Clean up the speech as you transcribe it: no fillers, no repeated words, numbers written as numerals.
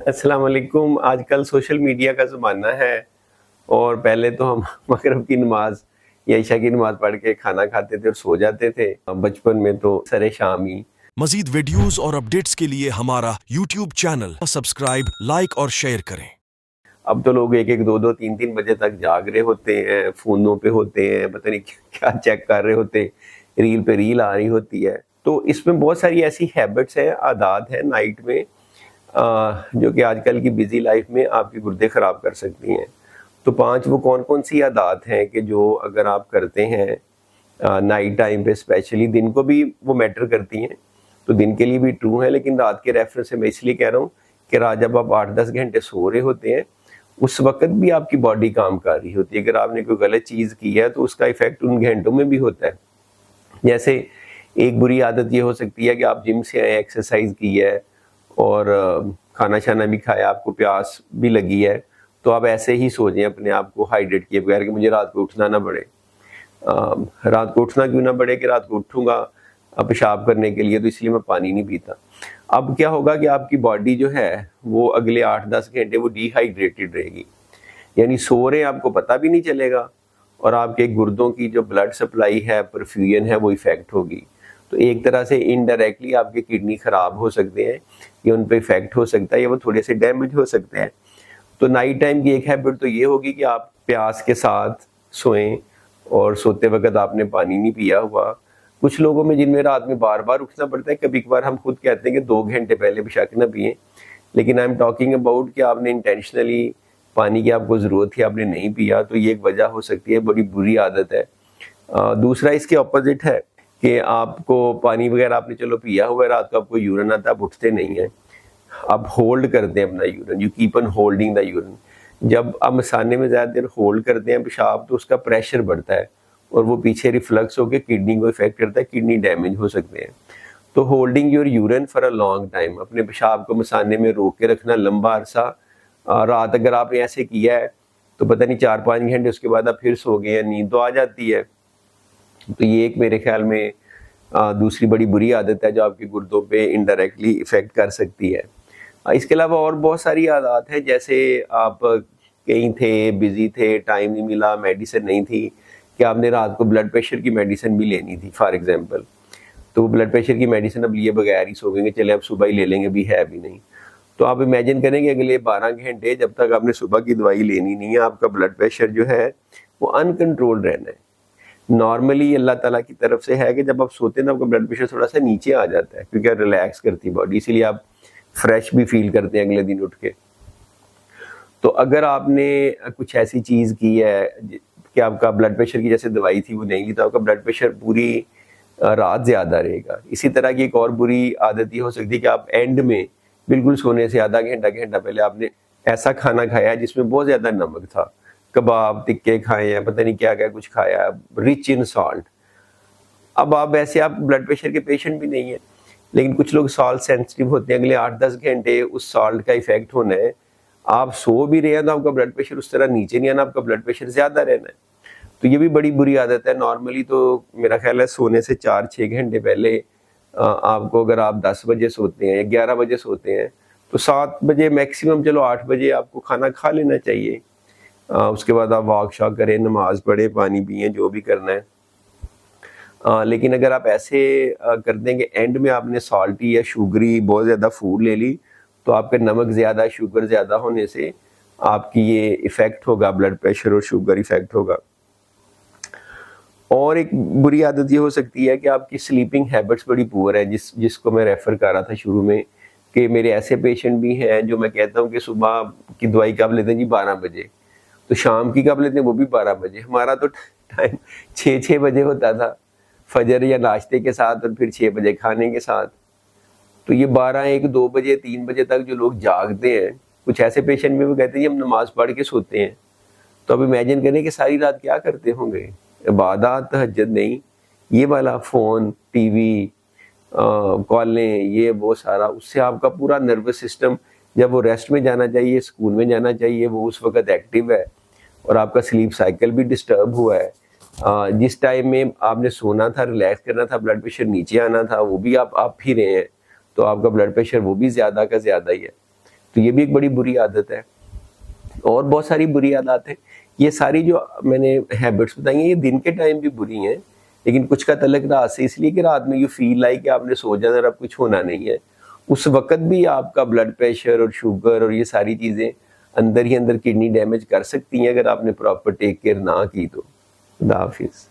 السلام علیکم. آج کل سوشل میڈیا کا زمانہ ہے اور پہلے تو ہم مغرب کی نماز یا عشاء کی نماز پڑھ کے کھانا کھاتے تھے اور سو جاتے تھے. بچپن میں تو سر شام ہی. مزید ویڈیوز اور اپڈیٹس کے لیے ہمارا یوٹیوب چینل سبسکرائب، لائک اور شیئر کریں. اب تو لوگ 1-1 2-2 3-3 بجے تک جاگ رہے ہوتے ہیں، فونوں پہ ہوتے ہیں، پتہ نہیں کیا چیک کر رہے ہوتے ہیں، ریل پہ ریل آ رہی ہوتی ہے. تو اس میں بہت ساری ایسی ہیبٹس ہیں، عادات ہیں نائٹ میں جو کہ آج کل کی بزی لائف میں آپ کی گردے خراب کر سکتی ہیں. تو 5 وہ کون سی عادات ہیں کہ جو اگر آپ کرتے ہیں نائٹ ٹائم پہ اسپیشلی، دن کو بھی وہ میٹر کرتی ہیں تو دن کے لیے بھی ٹرو ہے، لیکن رات کے ریفرنس سے میں اس لیے کہہ رہا ہوں کہ رات جب آپ 8-10 گھنٹے سو رہے ہوتے ہیں اس وقت بھی آپ کی باڈی کام کر رہی ہوتی ہے. اگر آپ نے کوئی غلط چیز کی ہے تو اس کا ایفیکٹ ان گھنٹوں میں بھی ہوتا ہے. جیسے ایک بری عادت یہ ہو سکتی ہے کہ آپ جم سے آئے، ایکسرسائز کی ہے اور کھانا شانا بھی کھایا، آپ کو پیاس بھی لگی ہے، تو آپ ایسے ہی سو جائیں اپنے آپ کو ہائیڈریٹ کیے بغیر کہ مجھے رات کو اٹھنا نہ پڑے. رات کو اٹھنا کیوں نہ پڑے کہ رات کو اٹھوں گا پیشاب کرنے کے لیے تو اس لیے میں پانی نہیں پیتا. اب کیا ہوگا کہ آپ کی باڈی جو ہے وہ اگلے 8-10 گھنٹے وہ ڈی ہائیڈریٹڈ رہے گی، یعنی سو رہے آپ کو پتہ بھی نہیں چلے گا اور آپ کے گردوں کی جو بلڈ سپلائی ہے، پرفیوژن ہے، وہ ایفیکٹ ہوگی. تو ایک طرح سے انڈائریکٹلی آپ کے کڈنی خراب ہو سکتے ہیں یا ان پہ ایفیکٹ ہو سکتا ہے یا وہ تھوڑے سے ڈیمیج ہو سکتے ہیں. تو نائٹ ٹائم کی ایک ہیبٹ تو یہ ہوگی کہ آپ پیاس کے ساتھ سوئیں اور سوتے وقت آپ نے پانی نہیں پیا ہوا. کچھ لوگوں میں جن میں رات میں بار بار اٹھنا پڑتا ہے، کبھی کبھار ہم خود کہتے ہیں کہ 2 گھنٹے پہلے بے شک نہ پئیں، لیکن آئی ایم ٹاکنگ اباؤٹ کہ آپ نے انٹینشنلی پانی کی آپ کو ضرورت تھی، آپ نے نہیں پیا، تو یہ ایک وجہ ہو سکتی ہے، بڑی بری عادت ہے. دوسرا اس کے اپوزٹ ہے کہ آپ کو پانی وغیرہ آپ نے چلو پیا ہوا ہے، رات کو آپ کو یورین آتا ہے، آپ اٹھتے نہیں ہیں، آپ ہولڈ کرتے ہیں اپنا urine, you keep on holding the urine. جب آپ مثانے میں زیادہ دیر ہولڈ کرتے ہیں پیشاب تو اس کا پریشر بڑھتا ہے اور وہ پیچھے ریفلکس ہو کے کڈنی کو افیکٹ کرتا ہے، کڈنی ڈیمیج ہو سکتے ہیں. تو holding your urine for a long time, اپنے پیشاب کو مثانے میں روک کے رکھنا لمبا عرصہ، رات اگر آپ نے ایسے کیا ہے تو پتہ نہیں 4-5 گھنٹے اس کے بعد آپ پھر سو گئے ہیں، نیند تو آ جاتی ہے. تو یہ ایک میرے خیال میں دوسری بڑی بری عادت ہے جو آپ کے گردوں پہ انڈائریکٹلی ایفیکٹ کر سکتی ہے. اس کے علاوہ اور بہت ساری عادات ہیں، جیسے آپ کہیں تھے، بزی تھے، ٹائم نہیں ملا، میڈیسن نہیں تھی کہ آپ نے رات کو بلڈ پریشر کی میڈیسن بھی لینی تھی فار ایگزامپل، تو وہ بلڈ پریشر کی میڈیسن اب لیے بغیر ہی سو گئے، چلے اب صبح ہی لے لیں گے، بھی ہے بھی نہیں. تو آپ امیجن کریں کہ اگلے 12 گھنٹے جب تک آپ نے صبح کی دوائی لینی نہیں ہے، آپ کا بلڈ پریشر جو ہے وہ ان کنٹرول رہنا ہے. نارملی اللہ تعالیٰ کی طرف سے ہے کہ جب آپ سوتے ہیں تو آپ کا بلڈ پریشر تھوڑا سا نیچے آ جاتا ہے کیونکہ ریلیکس کرتی باڈی، اسی لیے آپ فریش بھی فیل کرتے ہیں اگلے دن اٹھ کے. تو اگر آپ نے کچھ ایسی چیز کی ہے کہ آپ کا بلڈ پریشر کی جیسے دوائی تھی وہ نہیں لی، تو آپ کا بلڈ پریشر پوری رات زیادہ رہے گا. اسی طرح کی ایک اور بری عادت یہ ہو سکتی ہے کہ آپ اینڈ میں بالکل سونے سے آدھا گھنٹہ پہلے آپ نے ایسا کھانا کھایا جس میں بہت زیادہ نمک تھا، کباب ٹکے کھائے ہیں، پتہ نہیں کیا کیا کچھ کھایا، رچ ان سالٹ. اب آپ ایسے آپ بلڈ پریشر کے پیشنٹ بھی نہیں ہیں، لیکن کچھ لوگ سالٹ سینسٹیو ہوتے ہیں، اگلے 8-10 گھنٹے اس سالٹ کا ایفیکٹ ہونا ہے. آپ سو بھی رہے ہیں تو آپ کا بلڈ پریشر اس طرح نیچے نہیں آنا، آپ کا بلڈ پریشر زیادہ رہنا ہے. تو یہ بھی بڑی بری عادت ہے. نارملی تو میرا خیال ہے سونے سے 4-6 گھنٹے پہلے آپ کو، اگر آپ 10 بجے سوتے ہیں یا 11 بجے سوتے ہیں تو 7 بجے میکسیمم، چلو 8 بجے آپ کو کھانا کھا لینا چاہیے. اس کے بعد آپ واک شاک کریں، نماز پڑھیں، پانی پئیں، جو بھی کرنا ہے. لیکن اگر آپ ایسے کر دیں کہ اینڈ میں آپ نے سالٹی یا شوگری بہت زیادہ فوڈ لے لی تو آپ کے نمک زیادہ، شوگر زیادہ ہونے سے آپ کی یہ ایفیکٹ ہوگا، بلڈ پریشر اور شوگر ایفیکٹ ہوگا. اور ایک بری عادت یہ ہو سکتی ہے کہ آپ کی سلیپنگ ہیبٹس بڑی پور ہے، جس کو میں ریفر کر رہا تھا شروع میں کہ میرے ایسے پیشنٹ بھی ہیں جو میں کہتا ہوں کہ صبح کی دوائی کب لیتے ہیں جی 12 بجے، تو شام کی کب لیتے ہیں وہ بھی 12 بجے. ہمارا تو ٹائم 6 بجے ہوتا تھا، فجر یا ناشتے کے ساتھ اور پھر 6 بجے کھانے کے ساتھ. تو یہ 12-1-2 بجے 3 بجے تک جو لوگ جاگتے ہیں، کچھ ایسے پیشنٹ بھی وہ کہتے ہیں جی ہم نماز پڑھ کے سوتے ہیں. تو اب امیجن کریں کہ ساری رات کیا کرتے ہوں گے، عبادات، تہجد نہیں، یہ والا فون، ٹی وی، کالیں، یہ وہ سارا، اس سے آپ کا پورا نروس سسٹم جب وہ ریسٹ میں جانا چاہیے، سکون میں جانا چاہیے، وہ اس وقت ایکٹیو ہے اور آپ کا سلیپ سائیکل بھی ڈسٹرب ہوا ہے. جس ٹائم میں آپ نے سونا تھا، ریلیکس کرنا تھا، بلڈ پریشر نیچے آنا تھا، وہ بھی آپ پھی رہے ہیں، تو آپ کا بلڈ پریشر وہ بھی زیادہ کا زیادہ ہی ہے. تو یہ بھی ایک بڑی بری عادت ہے. اور بہت ساری بری عادات ہیں. یہ ساری جو میں نے ہیبٹس بتائی ہیں یہ دن کے ٹائم بھی بری ہیں, لیکن کچھ کا تعلق رات سے, اس لیے کہ رات میں یو فیل لائک کہ آپ نے سو جانا اور اب کچھ ہونا نہیں ہے. اس وقت بھی آپ کا بلڈ پریشر اور شوگر اور یہ ساری چیزیں اندر ہی اندر کڈنی ڈیمیج کر سکتی ہیں اگر آپ نے پراپر ٹیک کیئر نہ کی تو. خدا حافظ.